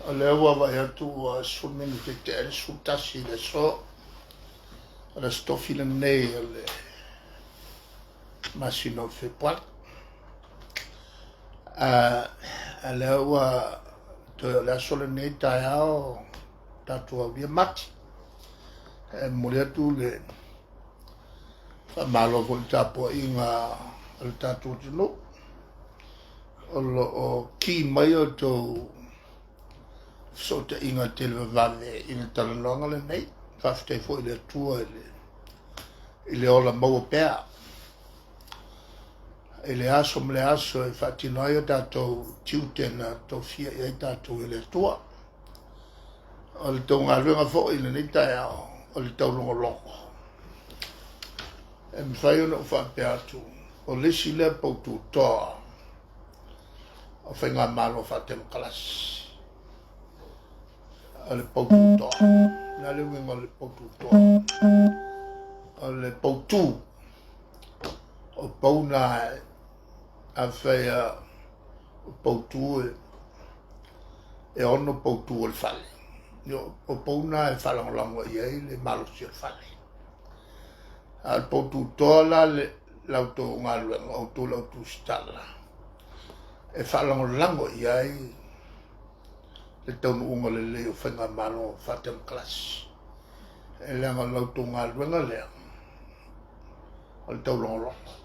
O le ua vai atu a swimming te te ele sutasi le so. O le stofi le nei o le masino fe pal. A le ua to le aso le nei tai ao tatua via mati. E mole atu le fa malo ko le tapo inga le tatua tino. O ki mai o to so te inga te le vane ina talalonga le nei. Whafte fo i le tua i le ola maua pēr. I le aso mle aso e whatinoa o tātou tiutena tō fia i tātou i le tua. O le tau ngā ruenga fo i le nita e ao, o le tau longo longo. E mwhai ona u whape atu, o lesi le pautu toa, o whai ngā malo whate mkalasi. O le pautu toa, nā le winga le pautu toa. O le pautu, o pauna a whaia o pautu e ono pautu o le whale. O pauna e whalangolango i ei le malo si o le whale. A le pautu toa la le lauto ngā luenga, o tō lauto stala. E whalangolango i ei le taunu unga le leo whainga malo whatem klasi. E leanga lauto ngā luenga lea. O le tau longolongo.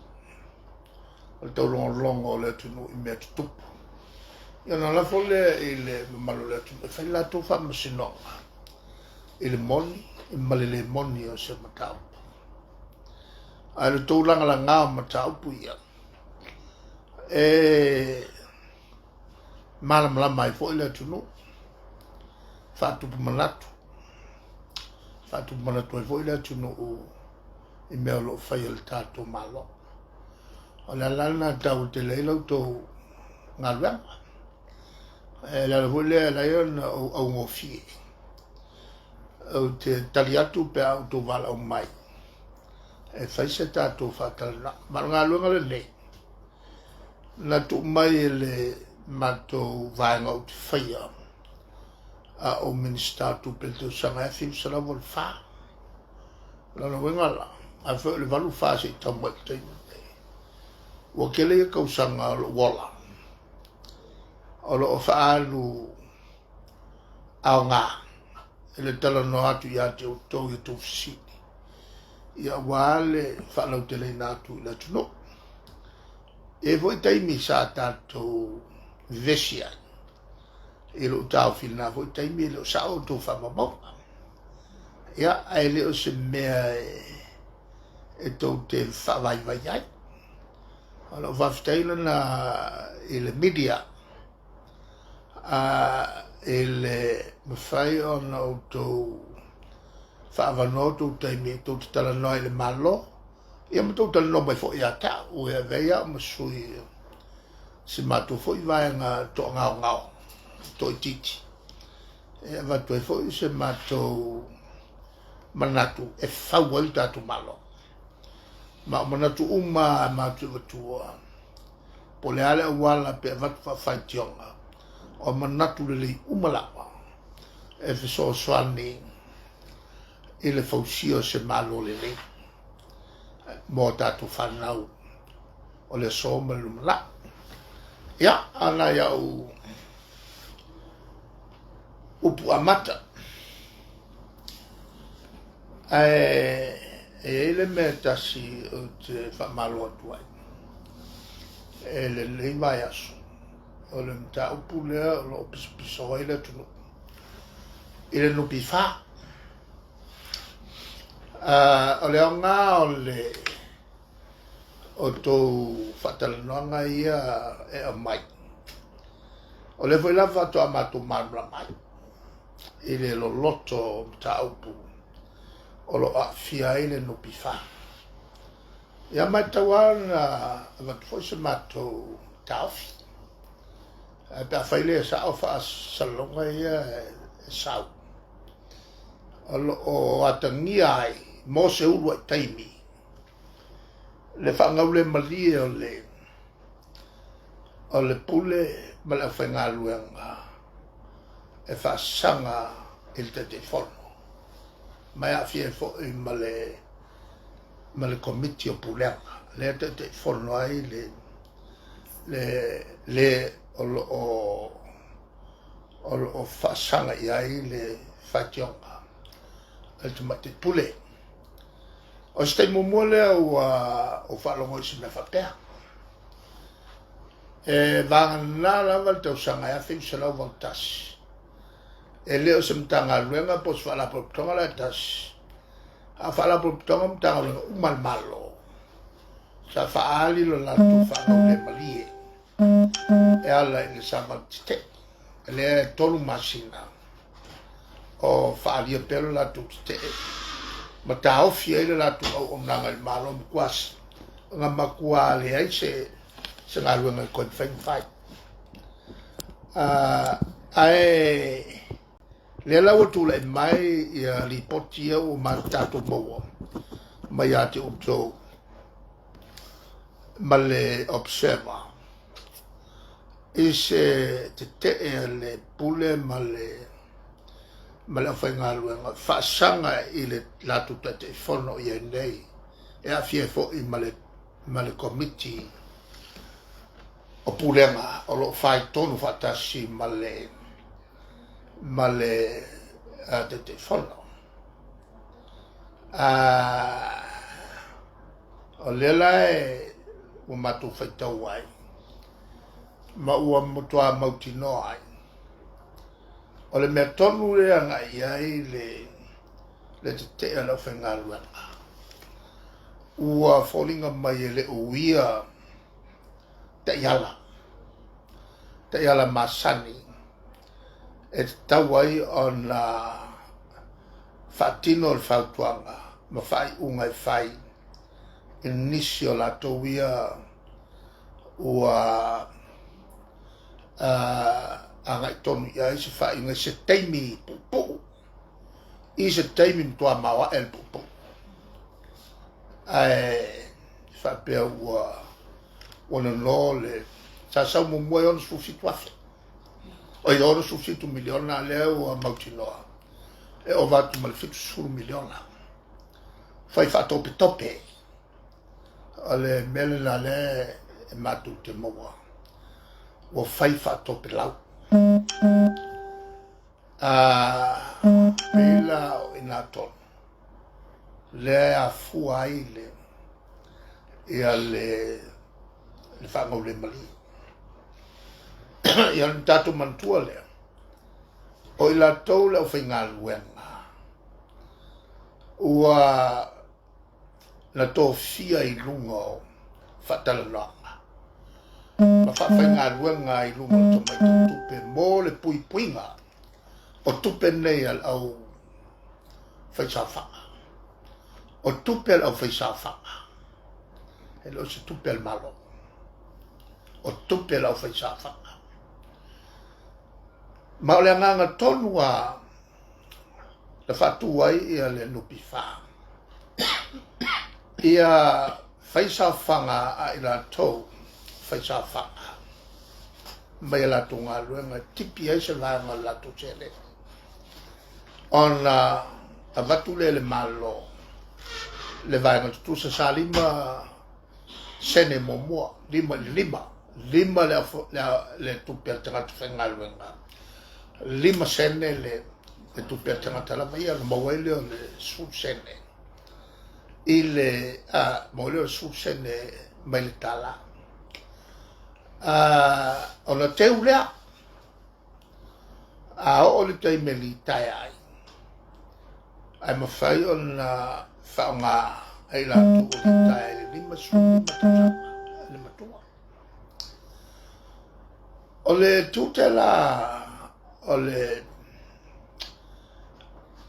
O le tau longolongo o le tunu i mea tutupu. Iana la fole i le malo le tunu. E whai la tō whamasinonga. I le moni, i malele moni o se mataupu. A le tau langa la ngā o mataupu ia. E malamlama i fo i le tunu. Whatupu manatu. Whatupu manatu i fo i le tunu i mea lo whai le tātou malo. O le alana tau te leilau tō ngā ruanga. E la hule la iona au ngofi. O te tali atu pe au tō wala o mai. E whai se tātou whatalana. Maro ngā ruanga le nei. Na tō mai le matou vaenga o te whaia. A o minister tu pe tō sanga e whiu sara wal wha. Lana wengala. A whai le walu wha se tamu e teinu. Wa kele e kausanga o wala. O lo o whaalu ao ngā. E le tala no atu i ate o tau i tō fisini. Ia wale whalau te lei nātu i la tuno. E voi taimi sa tātou vesia. E lo tau whina voi taimi e lo sa o tō whamamaunga. Ia ai leo se mea e tau te whawai vai ai. Alo whafteina na i le media i le mawhai o na o tō whaavano tō taimi tō te talanoa i le malo. Ia ma tō talanoa mai fo i a ta o ea veia ma sui si mato fo i vaenga tō ngao ngao tō i titi. Ea vatu e fo i se mato manatu e whau ai tātou malo. Ma manatu uma matu vatua. Po le ale wala pe vatu whawhai tionga. O manatu le li umalawa. E fiso swani i le fausio se malo le li. Mo tatu whanau. O le soma lumala. Ia, ana iau upu amata. E le me tasi o te whamalo atuai. E le lei mai aso. O le mta upu lea o lo piso ai le tunu. I le nupi wha. O le au ngā o le o tō whatalanoanga ia e a mai. O le whaila whato a mato marmra mai. I le lo loto mta upu. O lo a fia ile no pifa. Ia mai tawana wat foi se mato taufi. Pa faile sa o fa salonga ia sau. O atangia ai mo se ulu taimi. Le fa ngaule mali o le pule ma la fa ngaluanga. e whaasanga il te whono. Mai a fie fo i male komiti o puleanga. Le te whono ai le o whaasanga i ai le whationga. E te mate pule. O stei mumole o whalongo isi me whapea. E vanga lava te usanga ya fin se lau voltasi. E leo se mtanga luenga pos whala poptonga la tas. A whala poptonga mtanga luenga umal malo. Sa whaali lo latu whanau le malie. E ala ili sama tite. E lea tolu masina. O whaali pelo latu tite. Ma ta ofi ele latu au omnanga il malo mkwasi. Nga makua le ai se ngā luenga i koe whai. Ai le lau atu le mai i a li poti au ma tato moa. Mai a te utou. Ma le observa. I se te le pule ma le whai ngā luenga. Whaasanga i le latu te whono i nei. E a fie fo i ma le komiti o pulenga o lo fai tonu fatasi male te whono. O lela e o matu whaitau ai. Ma ua motua mauti no ai. O le mea tonu rea ngai ai le te ala whenga luenga. Ua wholinga mai e le uia te iala masani e te tauai o na whaatino le whautuanga ma whai unga e whai inisio la tauia ua anga i tonu ia i se whai unga se teimi pupu i se teimi mtua mawa el pupu ai whapea ua ona no le sa mo mo on su situazione o io su situ miliona le o mautinoa e o va tu mal fitu su miliona fai fatto tope ale mele la le e matu te mo o fai fatto per lau bela in aton le a fuaile e ale le whangau le mali. Ia ni tātou mantua lea. O i la tau leo whainga luenga. Ua na tō fia i lunga o whatala nanga. Ma whainga luenga i lunga o mai tō tupe mō le pui puinga. O tupe nei al au whaisawhanga. O tupe al au whaisawhanga. E lo se tupe al malo. O tupe lau whai sāwhanga. Ma o le nganga tonu a le whatu ai ia le nupi whā. Ia whai sāwhanga a i la tau whai sāwhanga. Mai la tu ngā luenga tipi ai se vanga la tu sele. Ona a watu le malo. Le vanga tu sa salima sene momoa. Lima le tupe tangata whenga luenga. Lima sene le tupe tangata la maia le mawele o le su sene. I le mawele o le su sene mai le tala. O na te ulea. O le tei me li tai ai. Ai mawhai o na whaonga ai la tu o le tai lima su lima tausanga. Lima tua. O le tutela o le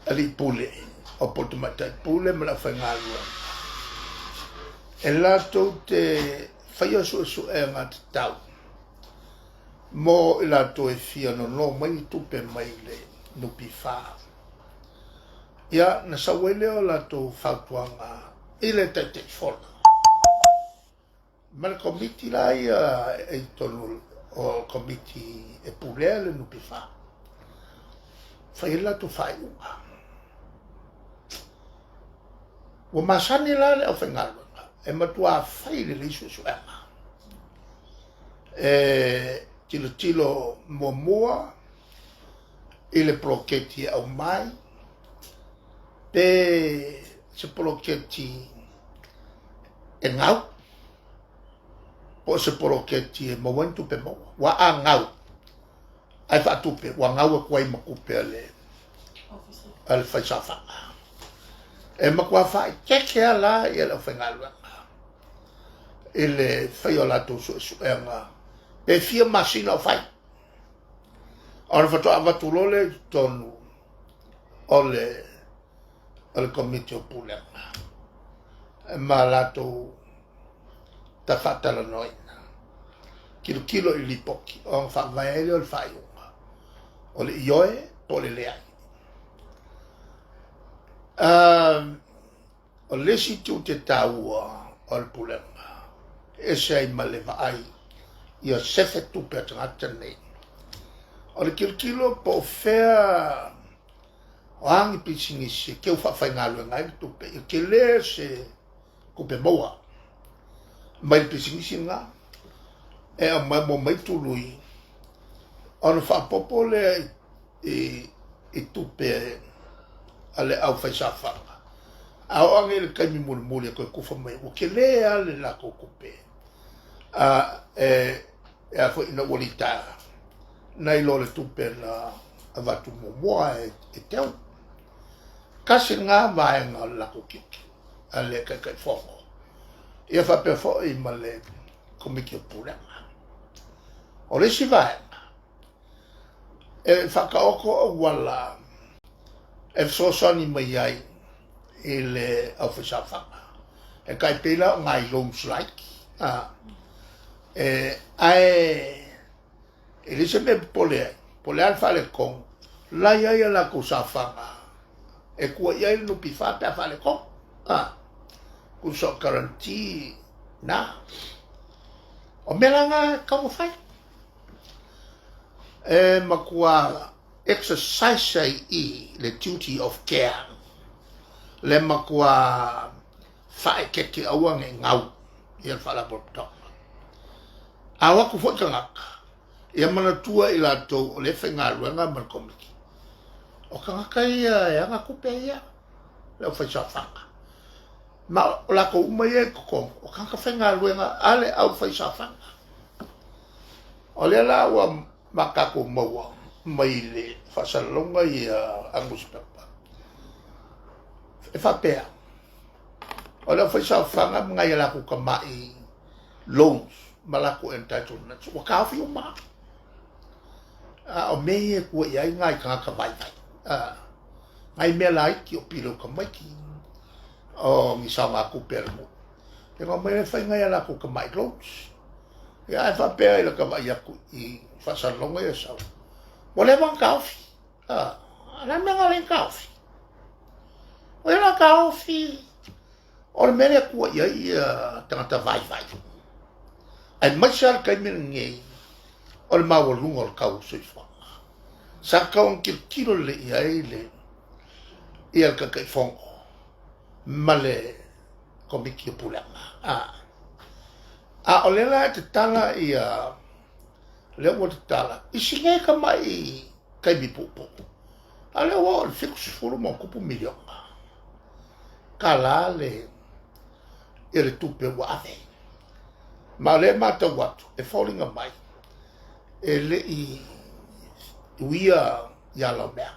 ali pule o potumata pule me la whainga lua. E la te whaia su e ngā te tau. Mo i la e fia no mai tupe mai le nupi whā. Ia na sawele o la whautuanga i le te whona. Ma le komiti la ia e tonu o komiti e pulea le nupi whā. whaila tu whaiunga. Wa masani la le au whengaruanga, e matua whaile le isu suenga. Tilo mua i le proketi au mai, pe se proketi e ngau, po se proketi e mawentu pe maua, wa a ngau, ai whaatupe, wa ngau e kuai makupe ale whaisawhanga. E makua whai, kekea la i ala whengaruanga, i le whaiola tō suenga, pe fia masina o whai. Ora whatu awatu lole tonu o le komite o Pulenga. E ma lato ta whatala noina. Kilo i lipoki. O ang whamaele o le whaiunga. O le ioe po le leai. O lesi tu te taua o le Pulenga. E sei ma le vaai. Ia sefe tupe atangata nei. O le kilo po fea o hangi pisingisi ke ufa whaingalu ngai tupe i ke le se kupe moa mai pisingisi nga e a mai mo mai tului o na whapopo le i tupe ale au whaisawhanga a o ange le kaimi muli a koe kufa mai o ke le ale la ko kupe e a fo ina walita nei lo le tupe na avatu moa e teo. Kasi ngā vaenga lako kiki, a le kai whongo. Ia whape fo i ma le komiki o Pulenga. O le si vaenga, e whakaoko o wala, e sosani mai ai i le au whisawhanga. E kai pila o ngai loans like, e le se me pole al fale kong, lai ai ala ko sawhanga. E kua iai lupi whape a whale kong. Ku so garanti na. O melanga kamu whai. E makua exercise i le duty of care. Le makua whae keke auang e ngau. Ia whala portoka. Awa ku fwoi kangaka. Ia mana tua i la tau o le whengaruanga man komiki. O kangaka ia e anga kupe ia. Leo whaisawhanga. Ma o lako umai e kokong. O kangaka whengaruanga ale au whaisawhanga. O lea la ua makako maua. Mai le whasalonga i Angus Pepper. E whapea. O leo whaisawhanga mga i lako kamai loans. Malako entitlements. Wa kawhi o maa. O mei e kua iai ngai kangaka vai vai. Ngai mea lai ki o pilo ka maiki. O misao ngā kupere mo. E ngā mea whai ngai ala ko ka mai loans. E ai whapea ila ka vai aku i whasalonga e sau. Mo le wang kawhi. Ala mea ngā len kawhi. O ila kawhi. O le mea kua iai tangata vai vai. Ai masar kai mena ngei. O le maua lunga o le kau soifanga. Sa kaun kilo le iai le ia ka kai fongo. Ma le komiki o Pulenga. O le la te tala ia le ua te tala. I singe ka mai kai mi pupo. A le ua o le fikus furu mo kupu milionga. Ka la le i le tupe ua ave. Ma le mata watu e falling mai. E le i uia yala mea.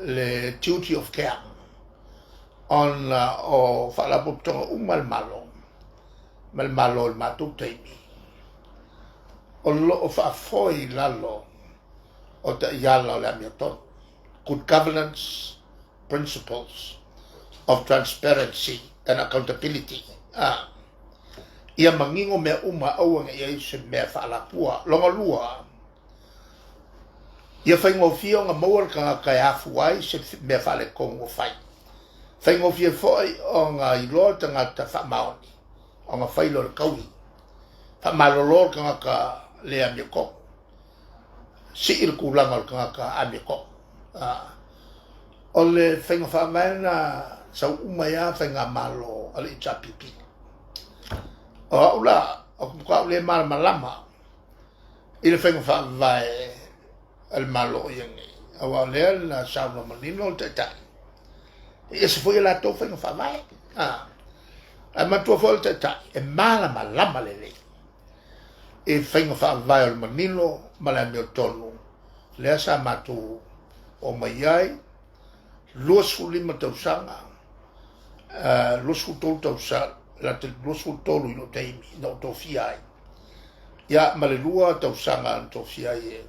Le duty of care. On o whalapotonga umalmalo. Malmalo il matu teimi. O lo o whaafoi lalo o te yala o le amiaton. Good governance principles of transparency and accountability. Ia mangingo mea uma auanga ia se mea whaalapua. Longa lua. Ia whaingofia o ngā mauar ka ngā kai hafu ai se mea whale kongo whai. Whaingofia foi o ngā iloa tangata whamaoni. O ngā whailo le kaui. Whamalolo ka ngā ka lea mea kongo. si il kulanga o ka amiko o le whenga whamaena sa umaya whenga malo ale i tapipi o ula o kumukau le malama i le whenga whamai al malo o yangi awa lea na sauna manino o te tai e se foi la to whenga whamai a matua foi te tai e malama lama lele e whenga whamai al manino mala meo tonu lea sa matu o mai ai luasu lima tausanga luasu tolu tausanga la te luasu tolu ino teimi no to fiai ya malelua tausanga to fiai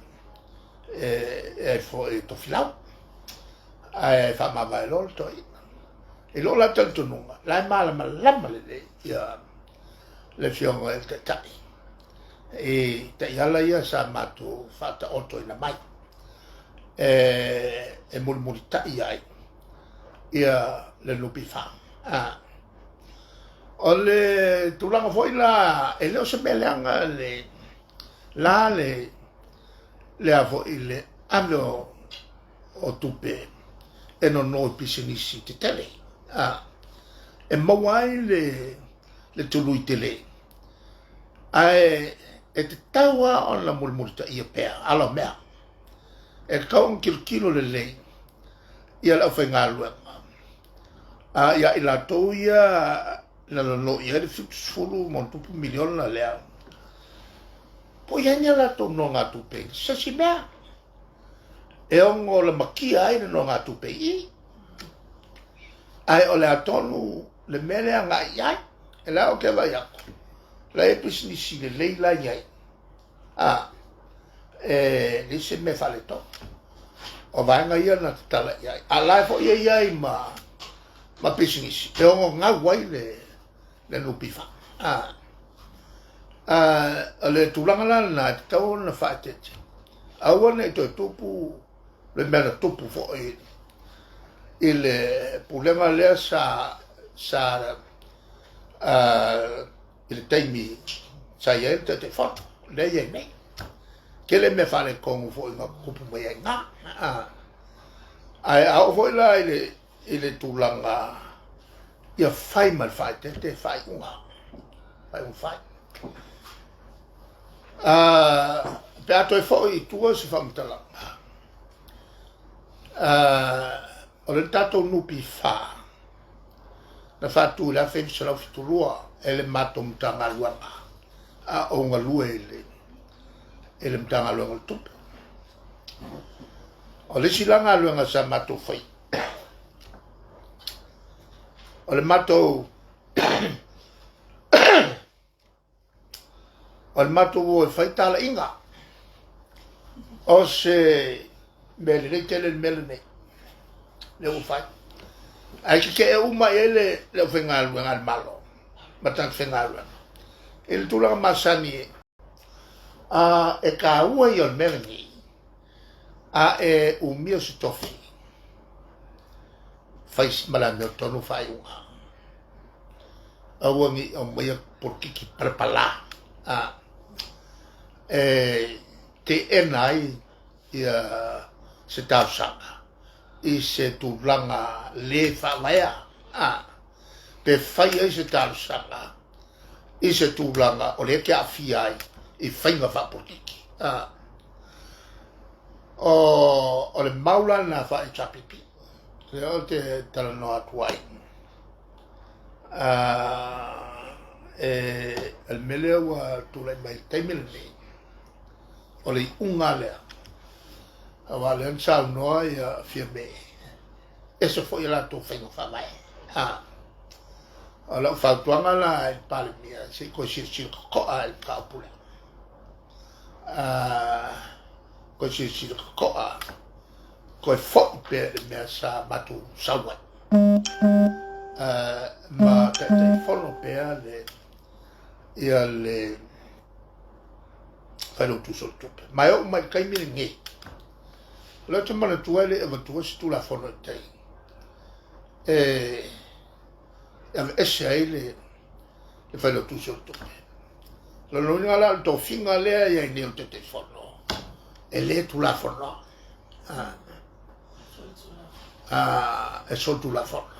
e fo e to filau ai fa ma vai lol to e lo la tanto nunga la mala malama le ya le fionga e te tai e te yala ya sa matu fata otto ina mai e mulmulita ai ia le lupi fa o le tulanga foi la e leo se beleanga le la le avo ile amo o tupe e non no pisinisi te tele e mawai le tului tele ai e te taua on la mulmulita ia pea alo mea e kaun kilo le ia la whainga luenga ia i la tau ia na no ia le fulu mon tupu milion na lea po ia nia la tau no ngā tupe sa si mea e ongo le makia ai no ngā tupe i ai o le atonu le mele a ngā iai e la o ke vai ako la e pisinisi le leila iai le se me fale to o vaenga ia na te tala iai a lai fo iai ma pisinisi e ongo ngā wai le nupi fa le tulanga la na te tau na whaetete aua ne to tupu le mena tupu fo i le pulema lea sa i le taimi sa iai te foto le iai nei ke le me fale kongu fo i ngā kupu mai ai ngā ai au fo i la i le tulanga ia fai mal fai te fai unga fai un fai pe ato e fo i tua se fa mtalanga o le tato nupi fa na fa tu la fe se la fitulua e le mato mtanga luanga o nga lue e le mtanga luanga tupe o le silanga luanga sa mato fai o le mato o le mato o fai tala inga o se mele le tele mele nei le o fai ai ke e uma ele le fenga luanga al malo matan fenga luanga el tulanga masani e ka ua i o mele ni e umio se tofi fai malame o tonu fai unga aua ngi o mea por kiki prepala te enai ia se tausanga i se tulanga le whawaya pe fai ai se tausanga i se tulanga o le ke awhiai i whainga whapotiki o le maula na wha i tapipi le o te tala noa tuai el mele wa tulai mai taimele nei o le unga lea awa le ansau noa ia fia me e se fo i la tō whainga whamai o lau whautuanga la e pale mia se ko sir koa e kaupule ko sir koa ko e fo i pe le mea sa matu sawai ma te fono pea le ia le whaino tu sol tupe mai o mai kaimire nge le te mana tua le eva tua si tu la fono tei ave ese ai le whaino tu sol tupe la noinga la to finga lea ia i neo te fono e le tu la fono e so tu la fono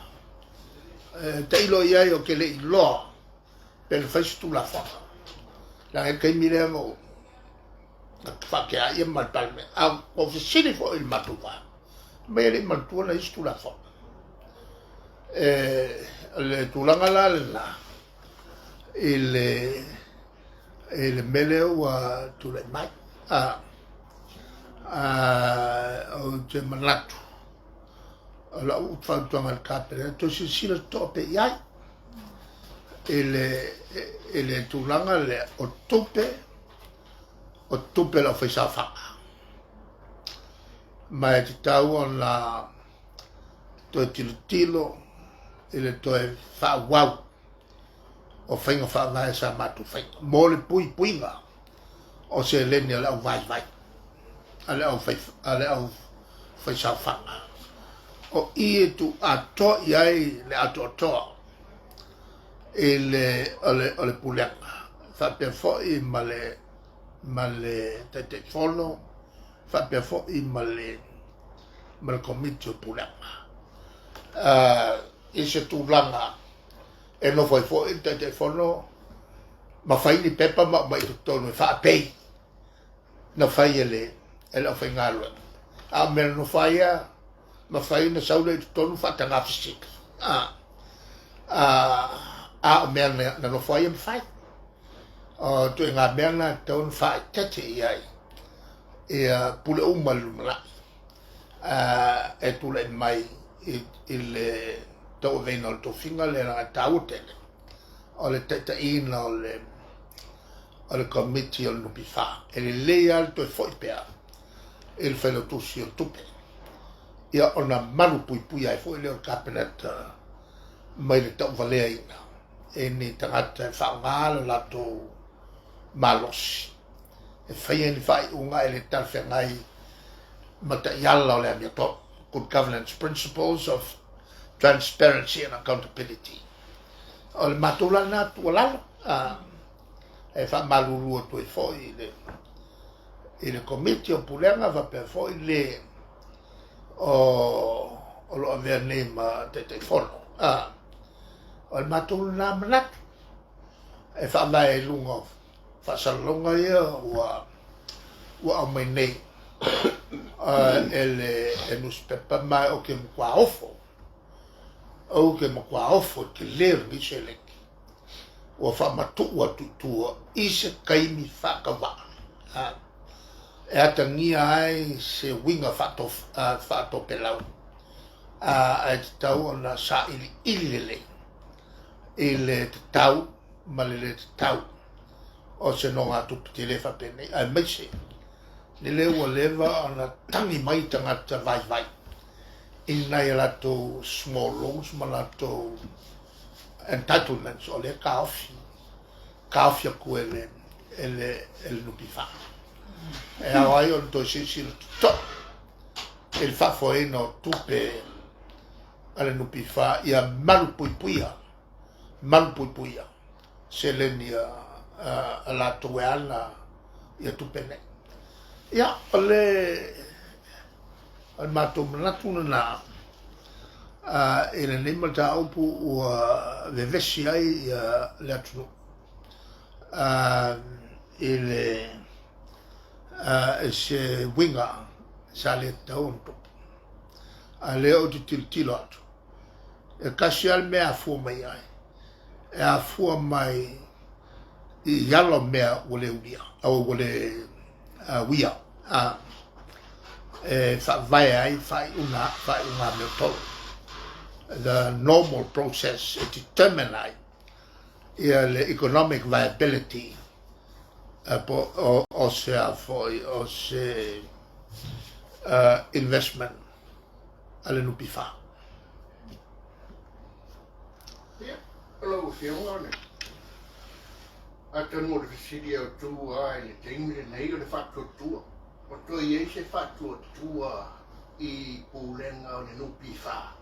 te ilo ia o che le lo per fai tu la fono la che mi levo fa che ai mal palme a officini fo il matuva me le mantua is tu la fono le tulanga la il mele wa tu le mai o te manatu la u fa tu mal capere to si si le tope iai ele tulanga le o tope la fa sa fa ma ti tau on la to tilo ele to e fa wow o whainga whaangai sa matu whainga. Mōle puinga o se leni ale au vai. Ale au whai sa whanga. O ie tu ato iai le ato atoa. E le pulenga. Whapea fōi ma le te whono. Whapea fōi ma le komiti o pulenga. I se tūlanga e no foi te fono ma fai ni pepa ma to no fa pei no fai ele fai ngalo a me no fai ma fai na saule to no fa tanga fisik me na no fai me fai o to nga me na to no fa tete ai pule umalumla e tu le mai il to veno to finga le na tautele o le teta ina o le committee o nupi fa e le lei alto e foi pea il felo tusi o tupe ia ona manu pui ai foi le cabinet mai le tau valea ina e ni tangata fa ngalo la to malos e fai ni fai unga e le talfe ngai mata yalla o le mia to good governance principles of transparency and accountability. O le matula na tualala e fa malulu tu e foi le committee o pulenga va per foi le o lo averne ma te fono o le matula na manat e fa mai lungo fa salonga ia wa mai nei e newspaper mai o ke kwa ofo o ke makua ofo ke lero ni se leki. O wha matua tutua i se kaimi whakawa. E ata ngia ai se winga whato pelau. E te tau ona sa ilile. Ile te tau, malile te tau. O se no ngā tupu te lewa pene. Ai meise. Ni lewa lewa ona tangi mai tangata vai. Inai lato small loans ma lato entitlements o le kaofi aku ele nupi fa e awai on to si to il fa foi no tupe ale nupi fa ia malu puipuia se lenia lato ala ia tupe ne ia ole al mato manatuna na ele nei malta upu o vevesi ai le atu ele se winga sale taunto ale o tilo atu e kasi al mea fu mai ai e a fu mai i yalo mea wole unia au wole wia vai ai fai una me tolo the normal process to determine the economic viability o se investment alle nupi fa. Hello, Fiona. Ata no residia o tu ai le tengi nei o le fatto tu. O tu ie se fatto tu I pulenga o le nupi fa.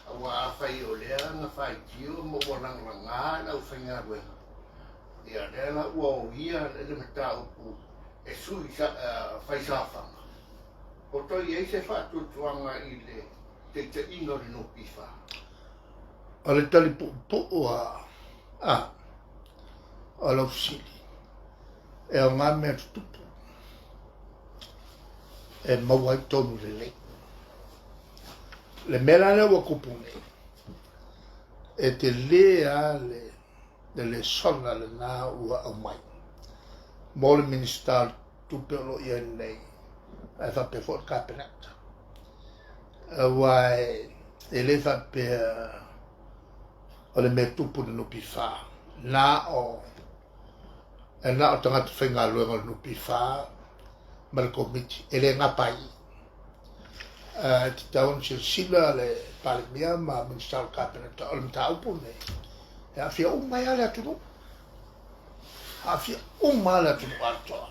Awa fai o le nga fai tio mo warang ranga na u fai ngā ruenga. Ia rela ua o ia le mata upu e sui fai safanga. O toi e se whatutuanga i le te ino le no pifa. O le tali pu o lo fsili. E o ngā mea tutupu. E mawai tonu le lei. Le mera le wa kupune. E te lea le sona le nā ua au mai. Mo le minister tupe lo ia nei. E whape fo kapenata. Wai e le whape o le mea tupu le nupi wha. Nā o tangata whainga luenga le nupi wha. Ma le komiti. E le ngapai. Te taon sila le palemia ma minister kapenata. O le mta upu nei. E a fia umai ale atunu. A fia umai ale atunu atoa.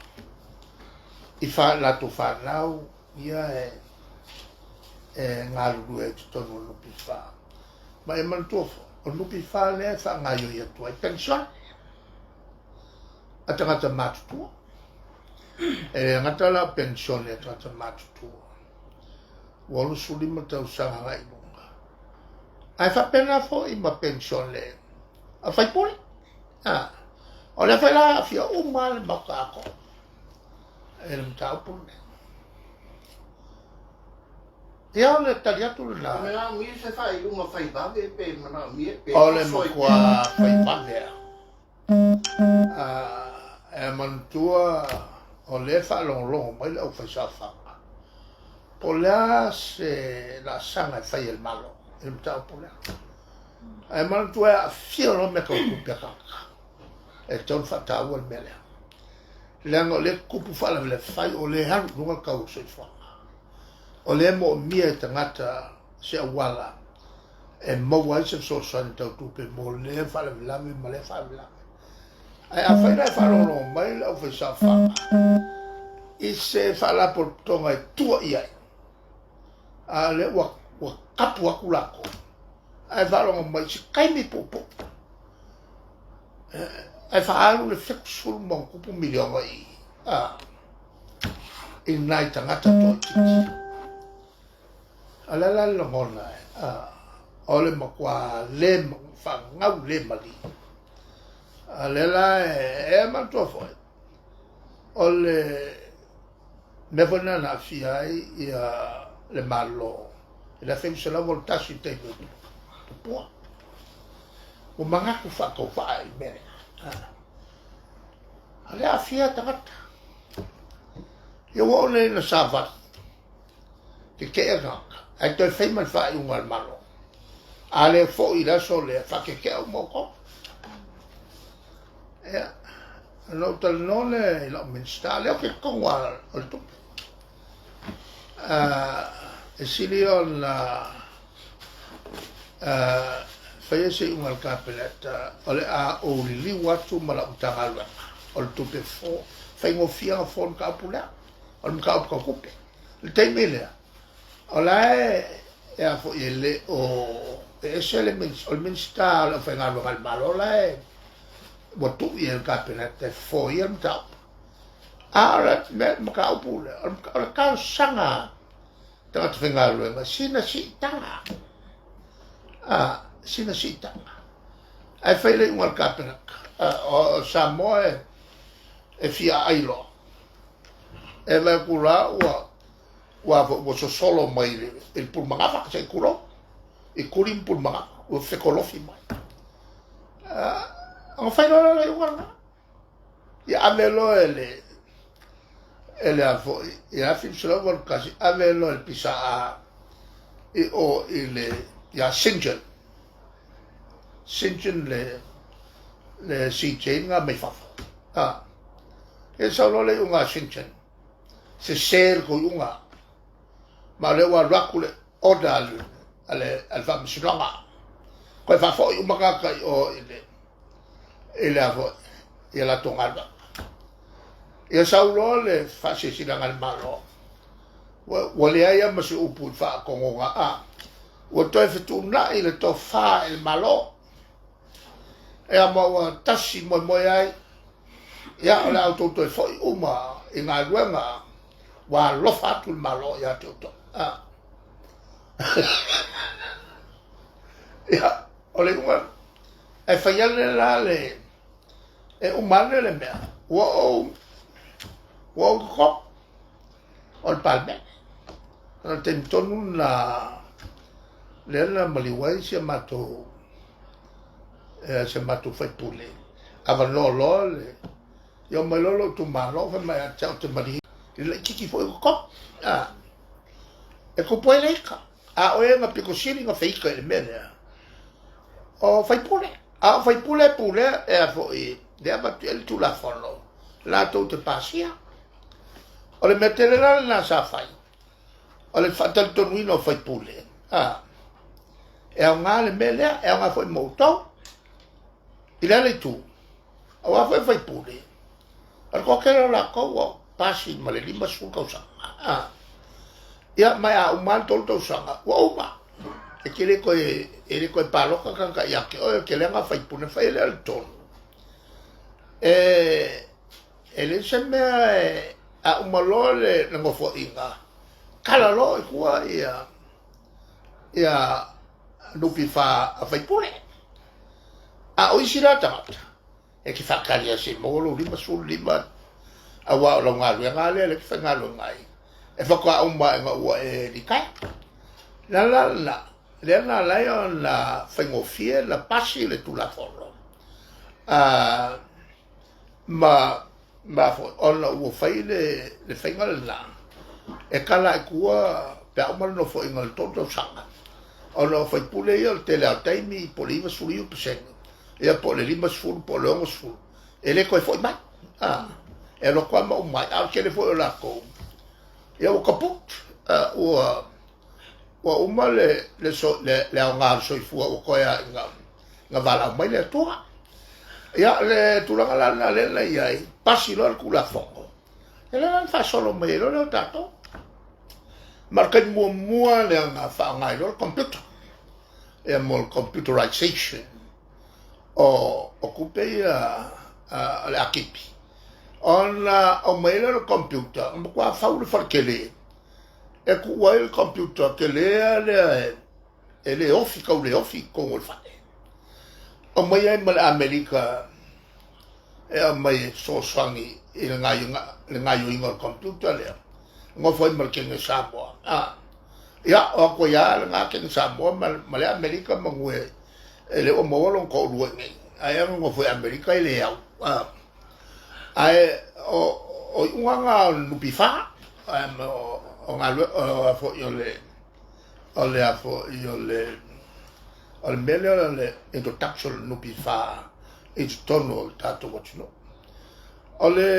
I wha lato whanau, ia ngā ruru e tonu o nupi wha. Ma e mantuofo, o nupi wha lea wha ngā yoi atua, i pension. A tangata mātutua. E ngata la pension e tangata mātutua. Walu sulima tau sanga ngai munga. Ai wha pena fo i ma pension le. A whai poli. O le whai la fia umale maka ako. E le mtau pune. Ia le tali atu le nā. Mea mia se whai unga whai bawe pe mana mia pe. O le makua whai whanea. E mantua o le whalonglongo mai le au whai sawhanga. Po lea se la sanga e whai el malo. E le mtau pune. E mantua e a whiaro me kau kupia kaka. E taun whatau al melea. Leanga o le kupu whala le whai o le haru nunga kau soi whanga. O le mo mia e tangata se awala e maua i se so sani tau tupe mo le whala lame ma le whala lame. Ai a whaina e wharoro mai lau whai sa whanga. I se whala por tonga e tua iai. A le wa kapu aku lako. Ai wharonga mai si kaimi popo. Ai whaaru le wheksul mong kupu milionga i nai tangata toi titi. Alala le ngona o le makua le whangau le mali. Alala e mantua foi. O le mewena na fiai i le malo. I la whemsela voltasi te pua. O mangaku whakau whaai mere. Ale a fia tangata. Ia waone na savat. Te kea ngaka. Ai toi whaiman whai unga al malo. Ale fo i raso le whake kea umoko. Ia. Anau tala nole i lau minsta. Leo ke konga o le tupe. E sili on whaia se unga al kapeleta. Ole a o li li watu ma la utanga alua. O le tupe fo. Whaingo fia fo n ka pulea. O le mka upa kupe. Le teime lea. O la e a fo i le o e se le minsta o le whainga alua al malo la e watu i el kapeleta fo i el mta upa. A ora mka upa ule. O le kao sanga. Tanga te whainga alua ma sina si tanga. Sina si tanga. Ai whaile unga al kapeleta. O Samoa e fia ailo. E la kura wa so solo mai il pulmanga se kuro. I kurim pulmanga o fekolofi mai. Ang whaino la unga. Ya amelo ele afo i afim solo vol kasi amelo el pisa i o ile ya Sinjin le CJ nga mai fafa. E solo le unga Sinjin. Se ser ko unga. Ma le wa rakule oda al fam silonga. Ko fa fo uma ka o ile afo ia la tonga. Ia saulo le fa se silanga al malo. Wa le ia ma se upu fa ko nga o toi fitu na ile to fa el malo. E a maua tasi moi ai. Ia o le auto toi foi uma i ngā luenga wa lofa atu le malo ia te oto. Ia, o le unga, e whaiale la le, e umane le mea, ua o kako, o le palme. Ana te mitonu na, le ana maliwai se mato, se mato whaipule. Awa lo le, yo mai lolo tu malo, fa mai a tau te mari, i le kiki fo i kako. E ko poe leika, a oe nga piko siri nga whaika i le mea. O whaipule. A whaipule pule e a fo i lea matu ele tu la whono. La tau te pasia. O le mea tele la na sa whai. O le whatal tonu ino whaipule. E au ngā le mea lea, e au ngā fo i moutou. I lea le tu. Au a fo i whaipule. Al kokera la kou o pasi ma le lima suru kausanga. Ia mai a uman tolu tau sanga. Ua uma. E kere koe paloka kanka ia ke oe ke lenga whaipune whai le al tonu. E le se mea a umalo le ngofo inga. Kala lo e kua ia nupi wha a whaipune. A oisi la tangata. E ki whakaria se molo lima sulu lima. A wao la ngalu e ngale le ki whangalu ngai. E whakua umma e ngā ua e rikai. La. Lena lai o na whaingofie, la pasi le tula whono. Ona ua whai le whainga le nā. E kala e kua pe aumana no whainga le toto sanga. Ona whai pule ia le tele au taimi po le iwa suri u pesenga. Ia po le lima sfuru, po le ongo sfuru. E le koe whai mai. E lo kwa mau mai, au kele whai o la kou. Ia ua kaput. Ua uma le au ngā soifua ua koea ngā wala mai le atua. Ia le tulanga lana lena iai, pasi loa le kula whongo. E lana le whasolo mai lo leo tato. Markai mua le ngā whaangai lo le computer. Ia mo le computerization. O kupe ia le akipi. Ona o mai le computer, o kua whau le wharkele. E kua il computer ke lea le ofi kau le ofi kongo le whane. O mai ai ma le Amerika e a mai so swangi i le ngai inga le computer lea. Ngo fwoi ma le kenge Samoa. Ia, o ako ia le ngā kenge Samoa ma le Amerika ma ngue e le o mawalong ko urua ngai. Ai anga ngo fwoi Amerika i le au. Ai, o unga ngā nupi wha. O ngā lue o fo i o le mele o le introduction nupi wha i tono o tātou watino. O le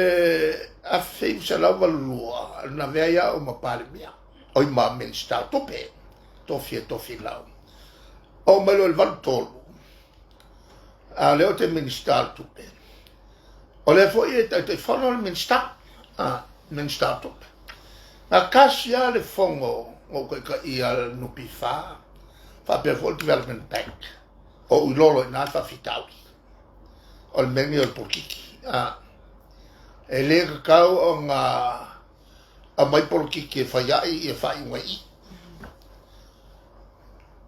a wheu sa lau walulua na vea o mapare mea. O i maa minsta tope, tofi lau. O malo il valu tolu. A leo te minsta tope. O le fo i te whono le minsta tope. Nga kasi a le fongo o ka i al nupi wha pe World Development Bank o ulolo i nāta whitauri o le mengi o le porkiki e le kakau o ngā a mai porkiki e whaiai i e whai unga i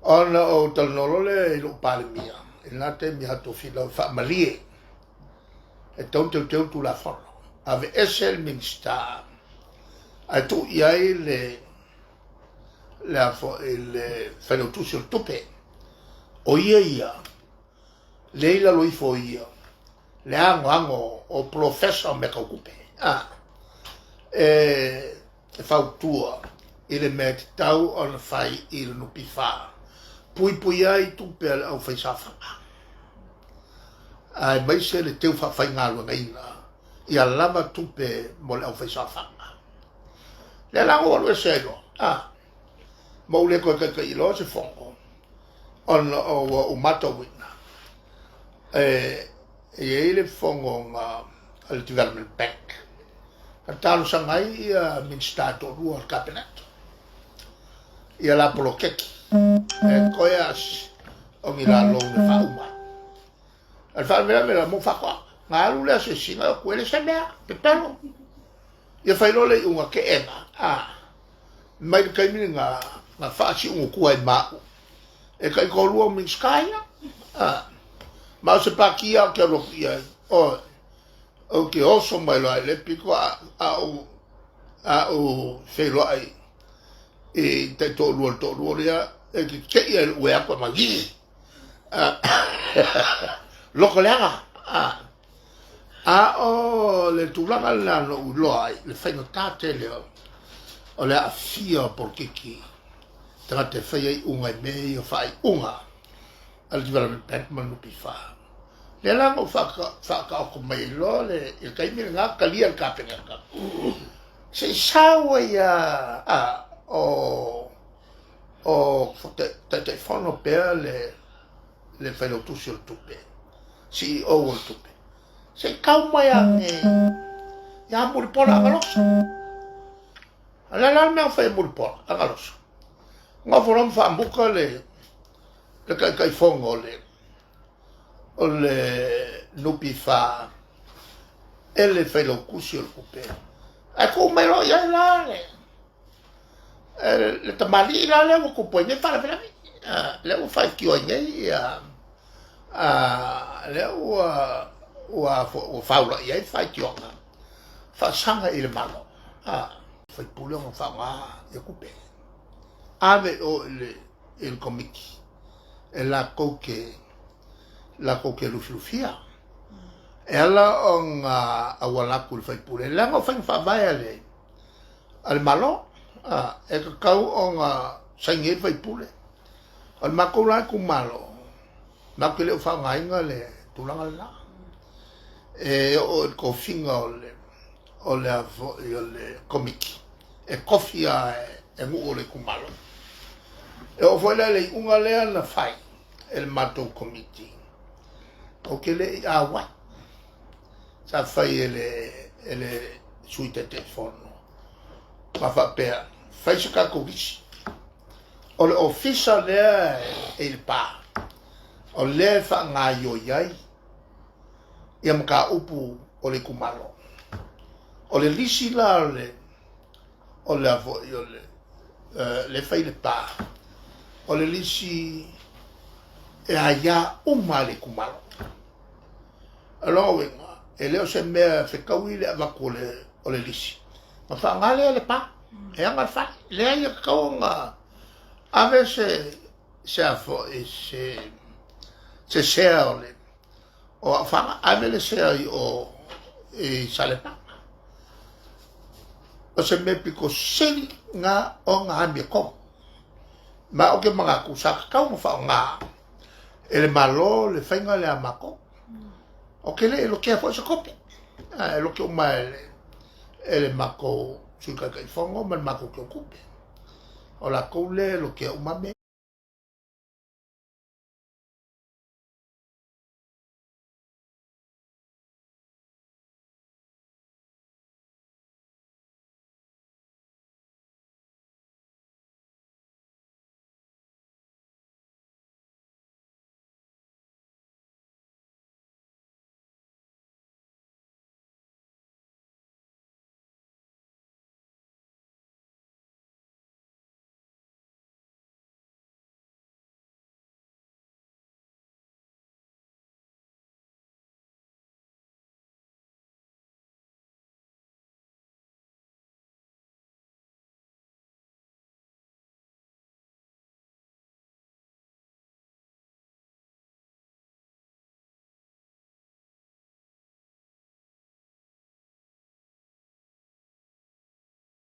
ona o talnolole i lo pale mia e nāte mi hato whila o whaamalie e taun teu tu la whono ave esel minsta a tu iai le afo le whanautusi o tupe o ia le ila loifo ia le ango o professor me kaukupe e whautua i le mea te tau o na whai i le nupi wha pui ai tupe au whai sawhanga ai mai se le teu whawhai ngālua ngaina i a lama tupe mo le au whai sawhanga le lango alu e selo. Mau le koe kai ilo se fongo. On o mata wina. E le fongo ngā al Development Bank. Ka talo sangai ia min stato rua al cabinet. Ia la polo keki. E koe as o ngi la long le whauma. Al wha mea mo whakoa. Ngā alu le se singa o koe le se mea. Pe talo. ia fai lo le unga ke ema mai le kaimini nga whaasi unga kua i mau e kai ko lua min skaya ma se pakia ke ro ia o ke oso mai lo le piko o se lo ai e te to lo ia e ke ia we apa magi loko leanga o le tulanga la no lo ai le fai no tate le o le afia por kiki tra te fai unga me o fai unga al development bank manu pifa le la mo fa o mai lo le il kai mi nga kalia il kapenga ka se sawa ya te fono per le fai lo tu sul tupe si o il tupe se kauma ya muri pola galos ala me fai muri pola galos nga foram fa buka le kai fongo o le nupi fa ele fai lo kusi o kupe e come lo ya la le tamali la le ko po ne fa la le fa ki o ne ya le o fa lo ya fa ki o fa sanga il malo fai pulo mo fa e kupe ave o il comiti e la coque lufia e ala on a wala kul fai pure la ngo fa vai al malo e ka kau on sangue fai pure al makula ku malo na ke le fa ngai ngale tulanga la e o ko finga o le comiti e kofia e ngu le ku malo e o foi le unga lea na fai el mato committee o che le awa sa fai ele sui te telefono ma fa per fai se ka kogisi o le official lea e il pa o le fa nga yo yai ia mka upu o le kumalo o le lisi la o le avo le fai le pa o le lisi e aia umale kumalo alo e leo se mea whekau i le avako o le lisi ma wha ngale le pa e anga wha le aia kaunga ave se afo e se sea o le o wha ave le sea i o e sale pa o se me piko seri nga o nga hambia kong ma o ke mga kusaka kau mo fa nga ele malo le fainga le amako o ke le lo ke fo se kopi lo ke uma ele mako suka kai fongo man mako ke kopi o la ko le lo ke uma me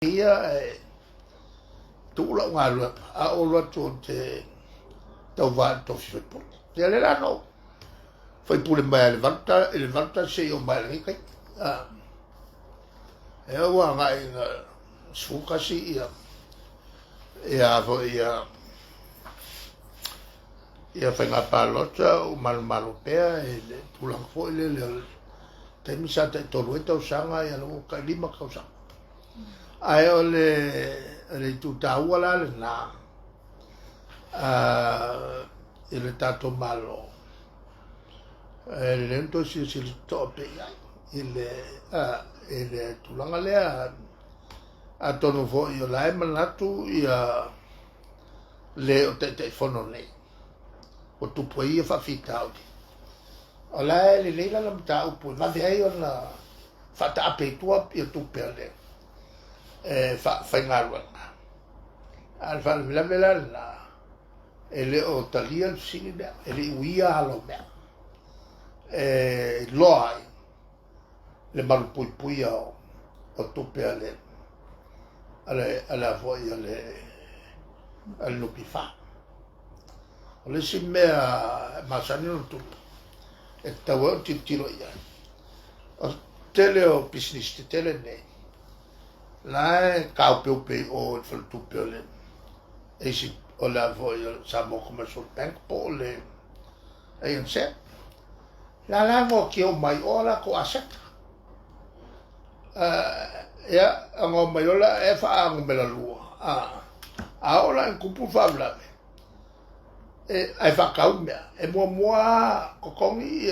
ia tu la nga lu a o lo to te to va to fi po ya le la no fai pure mai le vanta se io mai ni kai e wa nga su ka si ia vo ia fai nga palota o mal pea e tu la fo le te mi sa te to lo to sanga ia lo ka lima ka sa ai o le tutaua la le na e le tato malo e le lento si tope ai ele tulanga lea a tonu fo i o lae manatu ia le o te fono nei o tupu ia whawhitau o lae le leila la mta upu ma vei o na whata apetua ia tupea le whaingaruanga al whalavela la ele o talia le sini mea ele uia alo mea loa ai le malu pui pui o tupea le ale avoi ale nupi wha o le si mea masani no tupu e taua o titiro ia o tele o business te tele nei lae kau peupe o il tupe o le eisi o le avoi o Samoa Commercial Bank po o le ANC la mo ki o mai ora ko aseta ia ango mai ola e fa ango mela lua a ola en kupu fabla ai fa kaumia e mua kokongi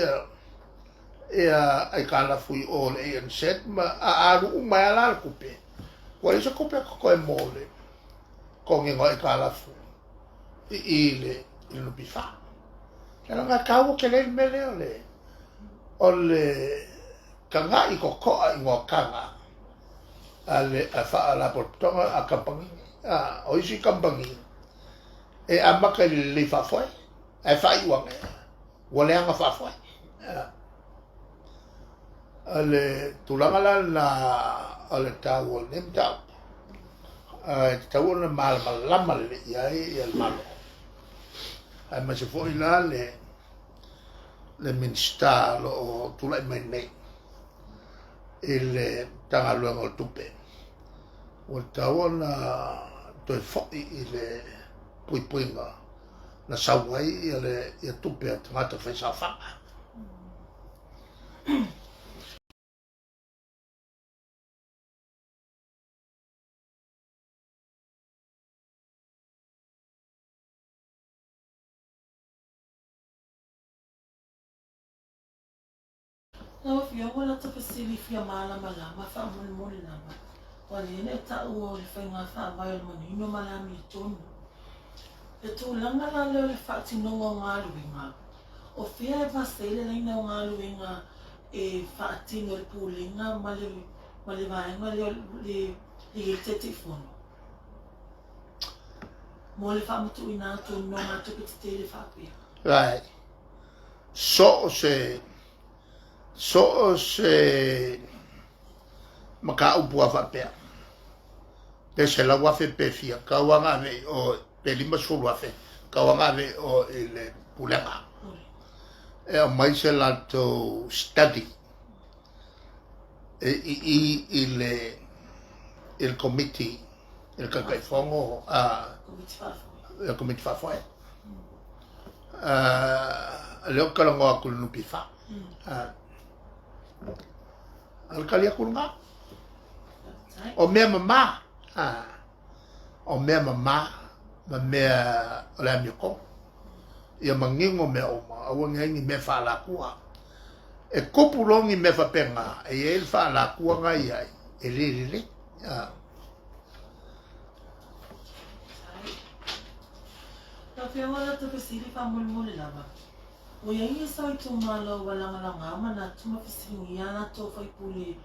ia ai kala fui o le ANC ma a ru mai ala kupe ko isa kupe ko e mole kongi ngoi kala fu ile no bifa era nga kawo ke le mele ole kanga i ko i ngo kanga ale a fa ala portonga a kampangi o isi kampangi e amaka le fa foi e fa i wange wale anga fa foi ale tulanga la ale tawo nem tawo tawo na mal lama le ia el malo ai ma se foi la le minsta lo tu la mai il tanga lo tupe o tawo na to fo il pui pui na sawai ia tupe tanga fa sa fa Now, if you want to facility for your malama, family molama, or in a tao, if I have a violin, you know, malami tone. The two longer than fact in no one aluing or fear ever sailing no aluing a fatting or pulling a malivang the telephone. Molifam to in out to no matter to telephone. Right. So se maka upua fa pe pe se la wa fe pe fia ka wa nga me o pe lima su wa fe ka wa nga me o ile pulenga e mai se la to study il committee il kai fongo il committee fa foi le ka ngo ku nu pi fa alkalia kulunga o mea mama o mea mama ma mea la mioko ia mangingo mea oma awa ngengi me fa la kua e kopulongi me fa penga e el fa la kua ngai ai e lele Na pia wala to pesiri pa mulmul lava. O yangi sa itu malo wala malanga na tuma pesiri yana to fai puli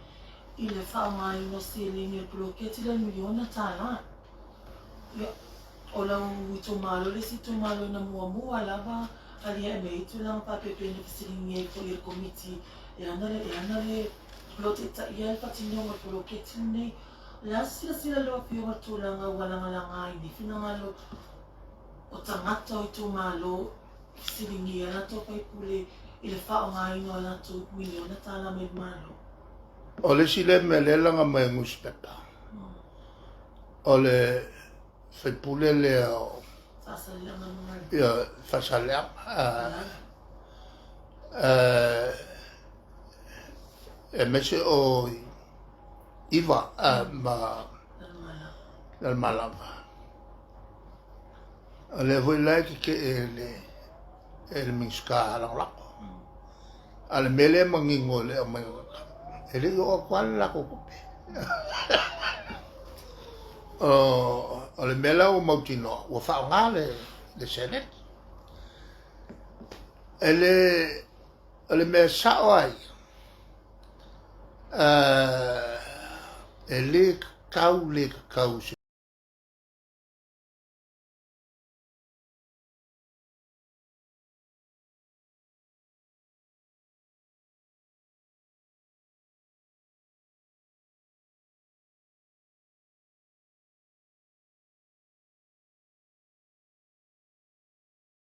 ile fa mai no sili ni bloqueti le miliona tala. Ya ola itu malo le situ malo na mua lava ali e me itu lang pa pepe ni pesiri ni ko il committee yana le bloteta ya pa tinyo mo bloqueti ni la sila lo pio tulanga wala malanga ini fina malo o tangata o tu malo silingi ana to pai pule ile fa o ngai no na tu miliona tala me malo o le sile me le langa mai nguspepa o le fai pule le o fasalea e mese o iva ma dal malava le voi like che il minska la la ale mele mangingo le e le o kwala la ko kope o le mela o mautino o fa ngale le senet ele me sa ai ele kau